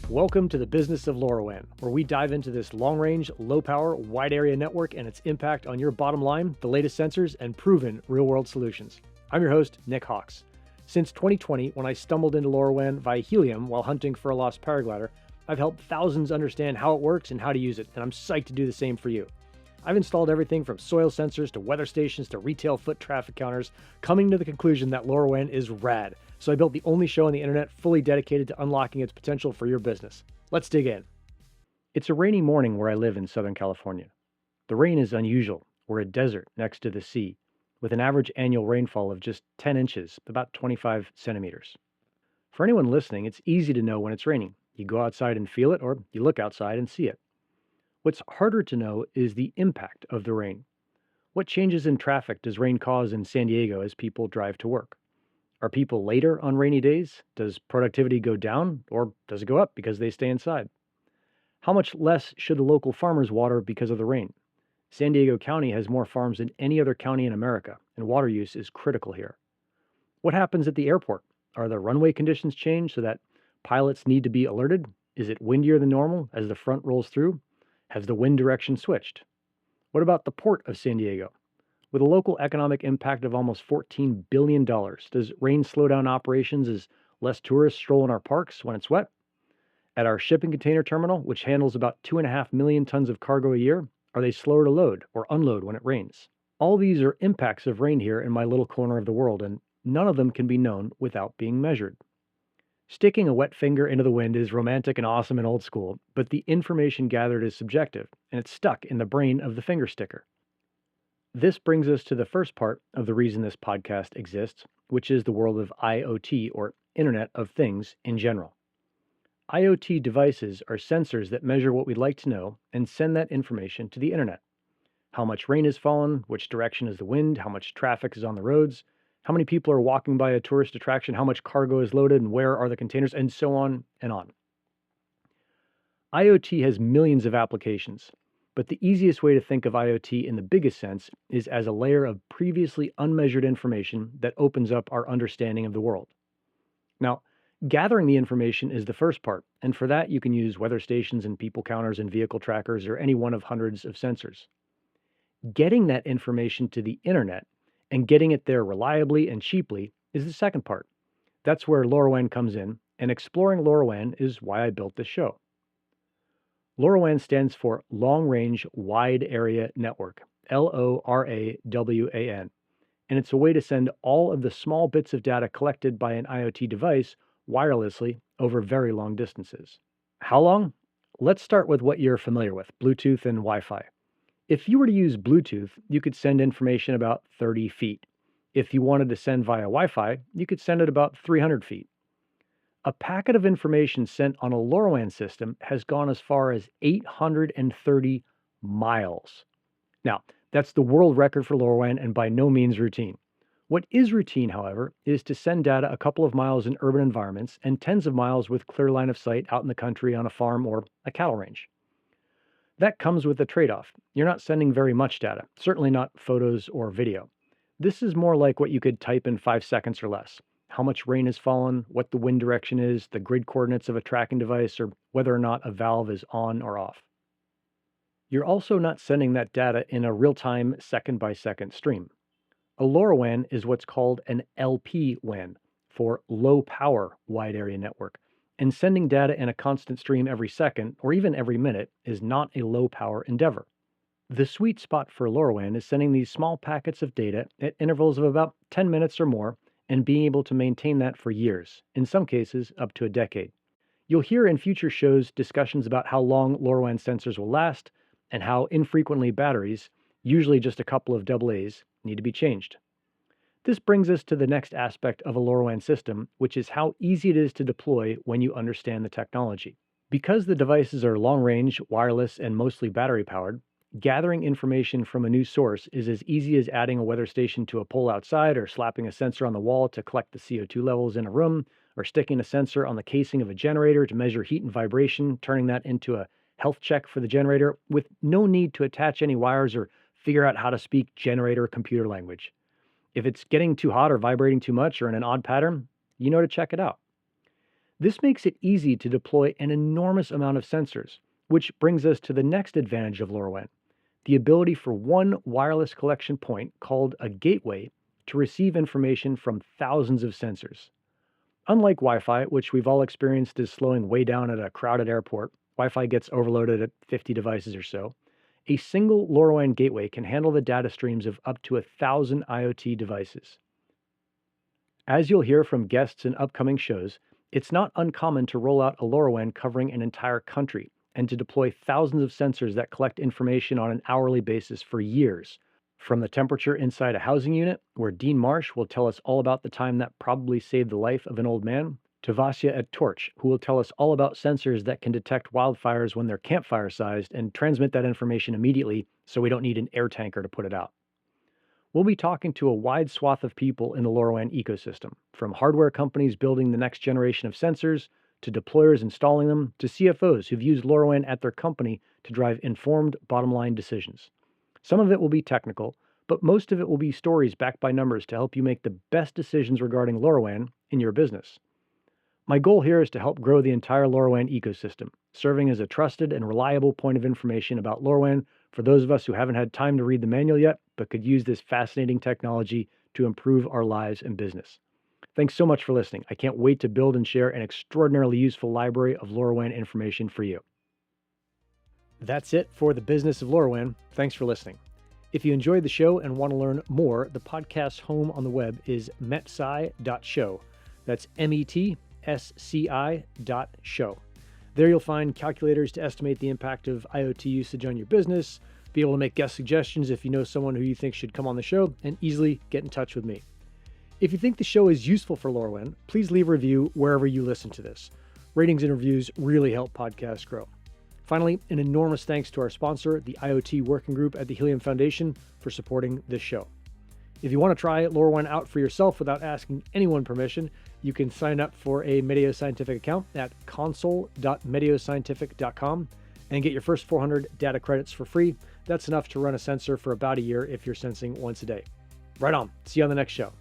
Welcome to the Business of LoRaWAN, where we dive into this long-range, low-power, wide-area network and its impact on your bottom line, the latest sensors, and proven real-world solutions. I'm your host, Nick Hawks. Since 2020, when I stumbled into LoRaWAN via Helium while hunting for a lost paraglider, I've helped thousands understand how it works and how to use it, and I'm psyched to do the same for you. I've installed everything from soil sensors to weather stations to retail foot traffic counters, coming to the conclusion that LoRaWAN is rad. So I built the only show on the internet fully dedicated to unlocking its potential for your business. Let's dig in. It's a rainy morning where I live in Southern California. The rain is unusual. We're a desert next to the sea, with an average annual rainfall of just 10 inches, about 25 centimeters. For anyone listening, it's easy to know when it's raining. You go outside and feel it, or you look outside and see it. What's harder to know is the impact of the rain. What changes in traffic does rain cause in San Diego as people drive to work? Are people later on rainy days? Does productivity go down, or does it go up because they stay inside? How much less should the local farmers water because of the rain? San Diego County has more farms than any other county in America, and water use is critical here. What happens at the airport? Are the runway conditions changed so that pilots need to be alerted? Is it windier than normal as the front rolls through? Has the wind direction switched? What about the port of San Diego? With a local economic impact of almost $14 billion, does rain slow down operations as less tourists stroll in our parks when it's wet? At our shipping container terminal, which handles about 2.5 million tons of cargo a year, are they slower to load or unload when it rains? All these are impacts of rain here in my little corner of the world, and none of them can be known without being measured. Sticking a wet finger into the wind is romantic and awesome and old school, but the information gathered is subjective, and it's stuck in the brain of the finger sticker. This brings us to the first part of the reason this podcast exists, which is the world of IoT, or Internet of Things in general. IoT devices are sensors that measure what we'd like to know and send that information to the internet. How much rain has fallen, which direction is the wind, how much traffic is on the roads, how many people are walking by a tourist attraction, how much cargo is loaded, and where are the containers, and so on and on. IoT has millions of applications, but the easiest way to think of IoT in the biggest sense is as a layer of previously unmeasured information that opens up our understanding of the world. Now, gathering the information is the first part, and for that you can use weather stations and people counters and vehicle trackers or any one of hundreds of sensors. Getting that information to the internet and getting it there reliably and cheaply is the second part. That's where LoRaWAN comes in, and exploring LoRaWAN is why I built this show. LoRaWAN stands for Long Range Wide Area Network, LoRaWAN, and it's a way to send all of the small bits of data collected by an IoT device wirelessly over very long distances. How long? Let's start with what you're familiar with, Bluetooth and Wi-Fi. If you were to use Bluetooth, you could send information about 30 feet. If you wanted to send via Wi-Fi, you could send it about 300 feet. A packet of information sent on a LoRaWAN system has gone as far as 830 miles. Now, that's the world record for LoRaWAN and by no means routine. What is routine, however, is to send data a couple of miles in urban environments and tens of miles with clear line of sight out in the country on a farm or a cattle range. That comes with a trade-off. You're not sending very much data, certainly not photos or video. This is more like what you could type in 5 seconds or less. How much rain has fallen, what the wind direction is, the grid coordinates of a tracking device, or whether or not a valve is on or off. You're also not sending that data in a real-time, second-by-second stream. A LoRaWAN is what's called an LPWAN, for Low Power Wide Area Network, and sending data in a constant stream every second, or even every minute, is not a low-power endeavor. The sweet spot for LoRaWAN is sending these small packets of data at intervals of about 10 minutes or more, and being able to maintain that for years, in some cases up to a decade. You'll hear in future shows discussions about how long LoRaWAN sensors will last, and how infrequently batteries, usually just a couple of AA's, need to be changed. This brings us to the next aspect of a LoRaWAN system, which is how easy it is to deploy when you understand the technology. Because the devices are long-range, wireless, and mostly battery-powered, gathering information from a new source is as easy as adding a weather station to a pole outside, or slapping a sensor on the wall to collect the CO2 levels in a room, or sticking a sensor on the casing of a generator to measure heat and vibration, turning that into a health check for the generator, with no need to attach any wires or figure out how to speak generator computer language. If it's getting too hot or vibrating too much or in an odd pattern, you know to check it out. This makes it easy to deploy an enormous amount of sensors, which brings us to the next advantage of LoRaWAN, the ability for one wireless collection point called a gateway to receive information from thousands of sensors. Unlike Wi-Fi, which we've all experienced is slowing way down at a crowded airport, Wi-Fi gets overloaded at 50 devices or so, a single LoRaWAN gateway can handle the data streams of up to 1,000 IoT devices. As you'll hear from guests in upcoming shows, it's not uncommon to roll out a LoRaWAN covering an entire country and to deploy thousands of sensors that collect information on an hourly basis for years. From the temperature inside a housing unit, where Dean Marsh will tell us all about the time that probably saved the life of an old man, to Vasya at Torch, who will tell us all about sensors that can detect wildfires when they're campfire-sized and transmit that information immediately so we don't need an air tanker to put it out. We'll be talking to a wide swath of people in the LoRaWAN ecosystem, from hardware companies building the next generation of sensors, to deployers installing them, to CFOs who've used LoRaWAN at their company to drive informed bottom-line decisions. Some of it will be technical, but most of it will be stories backed by numbers to help you make the best decisions regarding LoRaWAN in your business. My goal here is to help grow the entire LoRaWAN ecosystem, serving as a trusted and reliable point of information about LoRaWAN for those of us who haven't had time to read the manual yet, but could use this fascinating technology to improve our lives and business. Thanks so much for listening. I can't wait to build and share an extraordinarily useful library of LoRaWAN information for you. That's it for the Business of LoRaWAN. Thanks for listening. If you enjoyed the show and want to learn more, the podcast's home on the web is metsci.show. That's METSCI.show. There you'll find calculators to estimate the impact of IoT usage on your business, be able to make guest suggestions if you know someone who you think should come on the show, and easily get in touch with me. If you think the show is useful for LoRaWAN, please leave a review wherever you listen to this. Ratings and reviews really help podcasts grow. Finally, an enormous thanks to our sponsor, the IoT Working Group at the Helium Foundation, for supporting this show. If you want to try LoRaWAN out for yourself without asking anyone permission, you can sign up for a Medio Scientific account at console.medioscientific.com and get your first 400 data credits for free. That's enough to run a sensor for about a year if you're sensing once a day. Right on. See you on the next show.